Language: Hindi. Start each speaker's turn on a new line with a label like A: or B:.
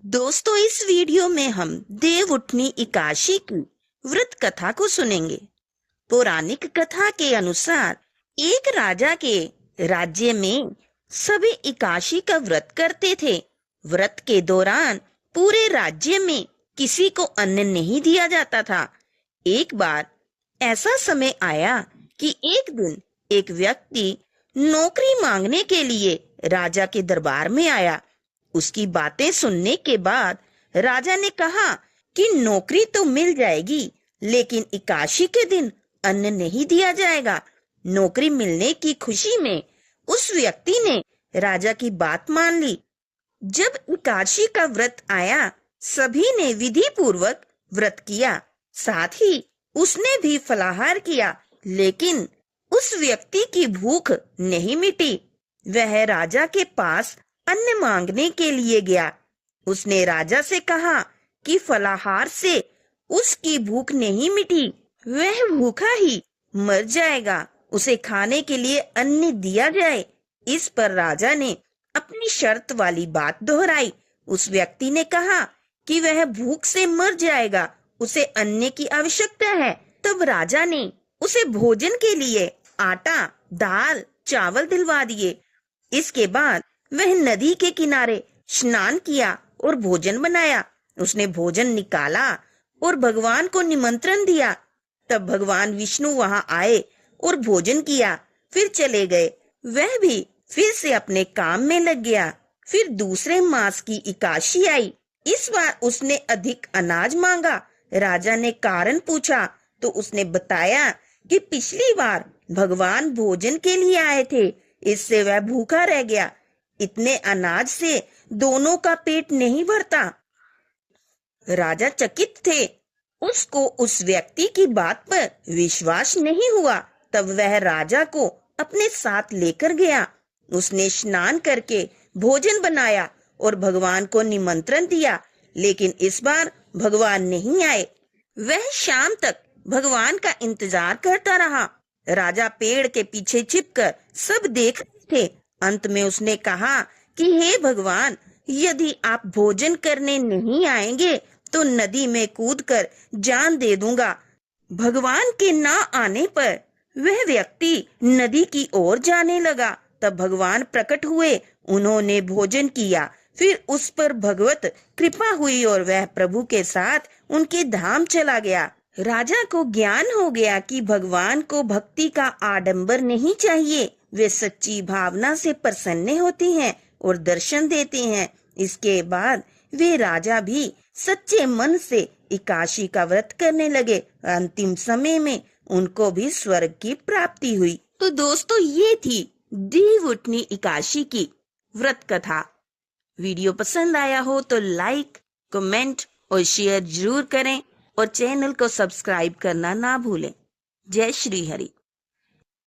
A: दोस्तों, इस वीडियो में हम देवउठनी एकादशी की व्रत कथा को सुनेंगे। पौराणिक कथा के अनुसार एक राजा के राज्य में सभी एकादशी का व्रत करते थे। व्रत के दौरान पूरे राज्य में किसी को अन्न नहीं दिया जाता था। एक बार ऐसा समय आया कि एक दिन एक व्यक्ति नौकरी मांगने के लिए राजा के दरबार में आया। उसकी बातें सुनने के बाद राजा ने कहा कि नौकरी तो मिल जाएगी, लेकिन एकादशी के दिन अन्न नहीं दिया जाएगा। नौकरी मिलने की खुशी में उस व्यक्ति ने राजा की बात मान ली। जब एकादशी का व्रत आया, सभी ने विधि पूर्वक व्रत किया। साथ ही उसने भी फलाहार किया, लेकिन उस व्यक्ति की भूख नहीं मिटी। वह राजा के पास अन्न मांगने के लिए गया। उसने राजा से कहा कि फलाहार से उसकी भूख नहीं मिटी, वह भूखा ही मर जाएगा, उसे खाने के लिए अन्न दिया जाए। इस पर राजा ने अपनी शर्त वाली बात दोहराई। उस व्यक्ति ने कहा कि वह भूख से मर जाएगा, उसे अन्न की आवश्यकता है। तब राजा ने उसे भोजन के लिए आटा, दाल, चावल दिलवा दिए। इसके बाद वह नदी के किनारे स्नान किया और भोजन बनाया। उसने भोजन निकाला और भगवान को निमंत्रण दिया। तब भगवान विष्णु वहां आए और भोजन किया, फिर चले गए। वह भी फिर से अपने काम में लग गया। फिर दूसरे मास की एकादशी आई। इस बार उसने अधिक अनाज मांगा। राजा ने कारण पूछा तो उसने बताया कि पिछली बार भगवान भोजन के लिए आए थे, इससे वह भूखा रह गया। इतने अनाज से दोनों का पेट नहीं भरता। राजा चकित थे। उसको उस व्यक्ति की बात पर विश्वास नहीं हुआ। तब वह राजा को अपने साथ लेकर गया। उसने स्नान करके भोजन बनाया और भगवान को निमंत्रण दिया, लेकिन इस बार भगवान नहीं आए। वह शाम तक भगवान का इंतजार करता रहा। राजा पेड़ के पीछे छिपकर सब देख रहे थे। अंत में उसने कहा कि हे भगवान, यदि आप भोजन करने नहीं आएंगे तो नदी में कूदकर जान दे दूंगा। भगवान के ना आने पर वह व्यक्ति नदी की ओर जाने लगा। तब भगवान प्रकट हुए। उन्होंने भोजन किया। फिर उस पर भगवत कृपा हुई और वह प्रभु के साथ उनके धाम चला गया। राजा को ज्ञान हो गया कि भगवान को भक्ति का आडंबर नहीं चाहिए। वे सच्ची भावना से प्रसन्न होते हैं और दर्शन देते हैं। इसके बाद वे राजा भी सच्चे मन से एकादशी का व्रत करने लगे। अंतिम समय में उनको भी स्वर्ग की प्राप्ति हुई। तो दोस्तों, ये थी देवउठनी एकादशी की व्रत कथा। वीडियो पसंद आया हो तो लाइक, कमेंट और शेयर जरूर करें और चैनल को सब्सक्राइब करना ना भूलें। जय श्री हरि।